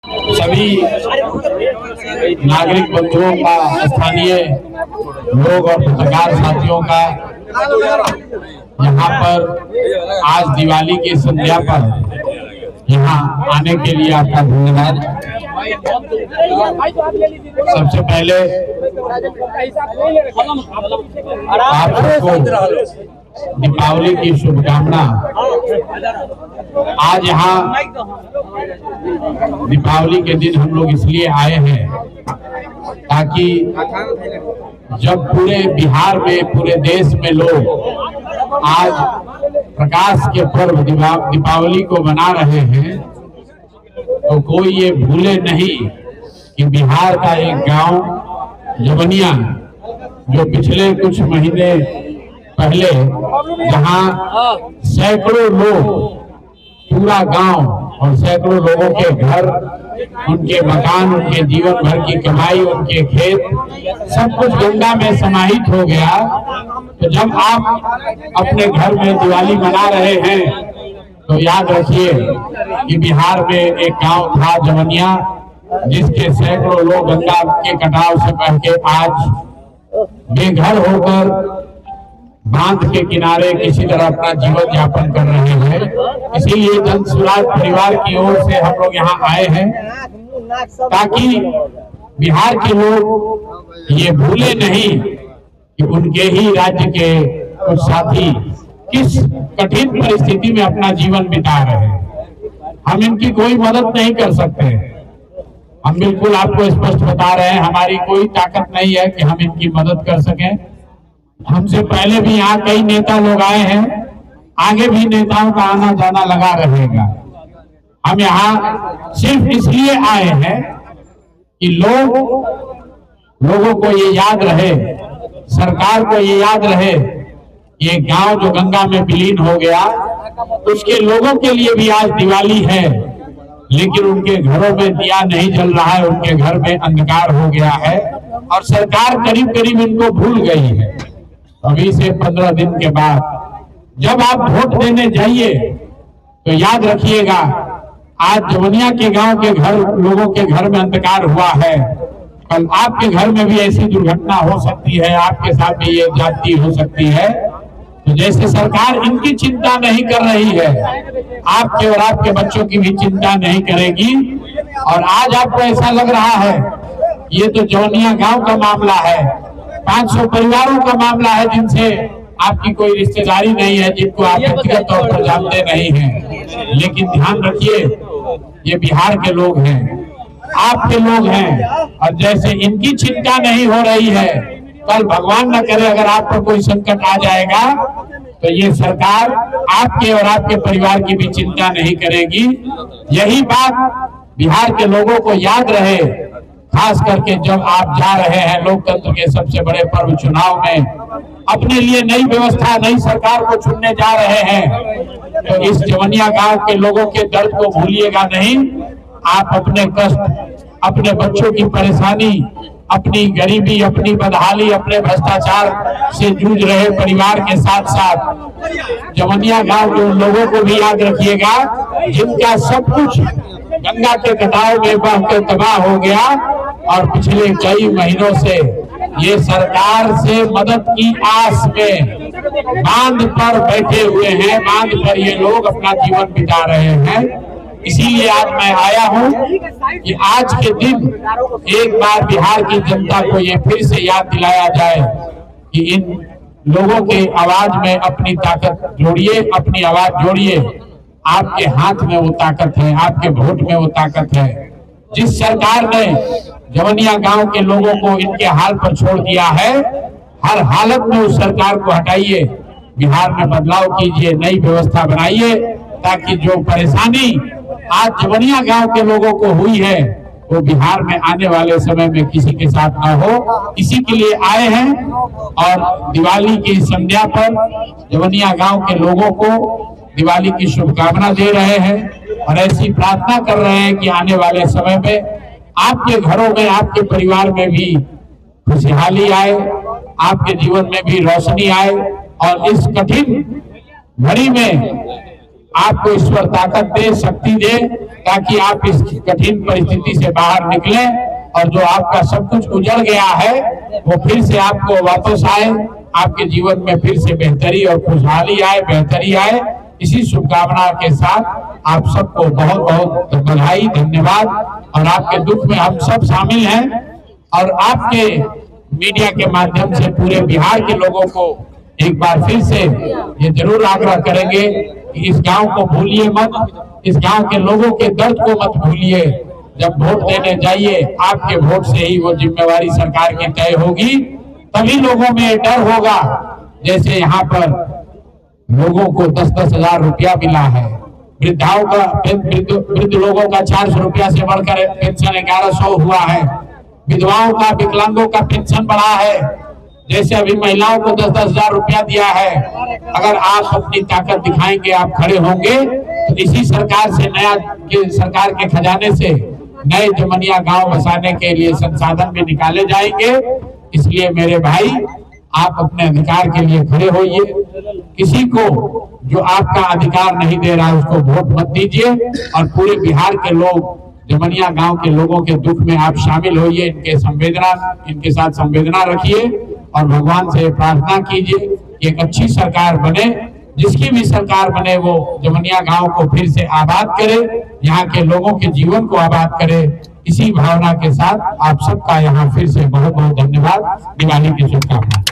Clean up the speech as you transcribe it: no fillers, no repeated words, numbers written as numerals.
सभी नागरिक बंधुओं का, स्थानीय लोग और पत्रकार साथियों का यहाँ पर आज दिवाली की संध्या पर यहाँ आने के लिए आपका धन्यवाद। सबसे पहले आप सबको दीपावली की शुभकामना। आज यहाँ दीपावली के दिन हम लोग इसलिए आए हैं ताकि जब पूरे बिहार में, पूरे देश में लोग आज प्रकाश के पर्व दीपावली को मना रहे हैं, तो कोई ये भूले नहीं कि बिहार का एक गांव जवनिया, जो पिछले कुछ महीने पहले जहां सैकड़ों लोग, पूरा गांव और सैकड़ों लोगों के घर, उनके मकान, उनके जीवन भर की कमाई, उनके खेत, सब कुछ गंगा में समाहित हो गया। तो जब आप अपने घर में दिवाली मना रहे हैं तो याद रखिए कि बिहार में एक गांव था जवनिया, जिसके सैकड़ों लोग गंगा के कटाव से बह के आज बेघर होकर बांध के किनारे किसी तरह अपना जीवन यापन कर रहे हैं। इसीलिए जन स्वराज परिवार की ओर से हम लोग यहाँ आए हैं ताकि बिहार के लोग ये भूले नहीं कि उनके ही राज्य के कुछ साथी किस कठिन परिस्थिति में अपना जीवन बिता रहे हैं। हम इनकी कोई मदद नहीं कर सकते। हम बिल्कुल आपको स्पष्ट बता रहे हैं, हमारी कोई ताकत नहीं है कि हम इनकी मदद कर सकें। हमसे पहले भी यहाँ कई नेता लोग आए हैं, आगे भी नेताओं का आना जाना लगा रहेगा। हम यहाँ सिर्फ इसलिए आए हैं कि लोगों को ये याद रहे, सरकार को ये याद रहे, ये गांव जो गंगा में विलीन हो गया, उसके लोगों के लिए भी आज दिवाली है, लेकिन उनके घरों में दिया नहीं जल रहा है, उनके घर में अंधकार हो गया है और सरकार करीब करीब इनको भूल गई है। अभी से 15 दिन के बाद जब आप वोट देने जाइए तो याद रखिएगा, आज जवनिया के गांव के घर, लोगों के घर में अंधकार हुआ है, कल आपके घर में भी ऐसी दुर्घटना हो सकती है, आपके साथ भी ये जाति हो सकती है। तो जैसे सरकार इनकी चिंता नहीं कर रही है, आपके और आपके बच्चों की भी चिंता नहीं करेगी। और आज आपको ऐसा लग रहा है ये तो जवनिया गांव का मामला है, 500 परिवारों का मामला है जिनसे आपकी कोई रिश्तेदारी नहीं है, जिनको आप व्यक्तिगत तौर पर जानते नहीं हैं। लेकिन ध्यान रखिए, ये बिहार के लोग हैं, आपके लोग हैं, और जैसे इनकी चिंता नहीं हो रही है, कल भगवान न करे अगर आप पर कोई संकट आ जाएगा तो ये सरकार आपके और आपके परिवार की भी चिंता नहीं करेगी। यही बात बिहार के लोगों को याद रहे, खास करके जब आप जा रहे हैं लोकतंत्र के सबसे बड़े पर्व चुनाव में, अपने लिए नई व्यवस्था, नई सरकार को चुनने जा रहे हैं, तो इस जवनिया गांव के लोगों के दर्द को भूलिएगा नहीं। आप अपने कष्ट, अपने बच्चों की परेशानी, अपनी गरीबी, अपनी बदहाली, अपने भ्रष्टाचार से जूझ रहे परिवार के साथ साथ जवनिया गांव के उन लोगों को भी याद रखिएगा जिनका सब कुछ गंगा के कटाव में बह के तबाह हो गया और पिछले कई महीनों से ये सरकार से मदद की आस में बांध पर बैठे हुए हैं, बांध पर ये लोग अपना जीवन बिता रहे हैं। इसीलिए आज मैं आया हूं कि आज के दिन एक बार बिहार की जनता को ये फिर से याद दिलाया जाए कि इन लोगों के आवाज में अपनी ताकत जोड़िए, अपनी आवाज जोड़िए। आपके हाथ में वो ताकत है, आपके वोट में वो ताकत है। जिस सरकार ने जवनिया गांव के लोगों को इनके हाल पर छोड़ दिया है, हर हालत में उस सरकार को हटाइए, बिहार में बदलाव कीजिए, नई व्यवस्था बनाइए, ताकि जो परेशानी आज जवनिया गांव के लोगों को हुई है वो बिहार में आने वाले समय में किसी के साथ न हो। इसी के लिए आए हैं और दिवाली की संध्या पर जवनिया गांव के लोगों को दिवाली की शुभकामना दे रहे हैं और ऐसी प्रार्थना कर रहे हैं कि आने वाले समय में आपके घरों में, आपके परिवार में भी खुशहाली आए, आपके जीवन में भी रोशनी आए और इस कठिन घड़ी में आपको ईश्वर ताकत दे, शक्ति दे, ताकि आप इस कठिन परिस्थिति से बाहर निकलें और जो आपका सब कुछ उजड़ गया है वो फिर से आपको वापस आए, आपके जीवन में फिर से बेहतरी और खुशहाली आए, बेहतरी आए। इसी शुभकामना के साथ आप सबको बहुत बहुत बधाई, धन्यवाद। और आपके दुख में हम सब शामिल हैं और आपके मीडिया के माध्यम से पूरे बिहार के लोगों को एक बार फिर से ये जरूर आग्रह करेंगे कि इस गांव को भूलिए मत, इस गांव के लोगों के दर्द को मत भूलिए। जब वोट देने जाइए, आपके वोट से ही वो जिम्मेवारी सरकार की तय होगी, तभी लोगों में डर होगा। जैसे यहाँ पर लोगों को 10-10 हजार रुपया मिला है, वृद्धाओं का वृद्ध लोगों का 400 रुपया से बढ़कर पेंशन 1100 हुआ है, विधवाओं का, विकलांगों का पेंशन बढ़ा है, जैसे अभी महिलाओं को 10-10 हजार रुपया दिया है। अगर आप अपनी ताकत दिखाएंगे, आप खड़े होंगे, तो इसी सरकार से सरकार के खजाने से नए जमनिया गांव बसाने के लिए संसाधन भी निकाले जाएंगे। इसलिए मेरे भाई, आप अपने अधिकार के लिए खड़े होइए। किसी को जो आपका अधिकार नहीं दे रहा है उसको वोट मत दीजिए और पूरे बिहार के लोग, जमनिया गांव के लोगों के दुख में आप शामिल होइए, इनके साथ संवेदना रखिए और भगवान से प्रार्थना कीजिए एक अच्छी सरकार बने। जिसकी भी सरकार बने वो जमनिया गांव को फिर से आबाद करे, यहाँ के लोगों के जीवन को आबाद करे। इसी भावना के साथ आप सबका यहाँ फिर से बहुत बहुत धन्यवाद। दिवाली की शुभकामनाएं।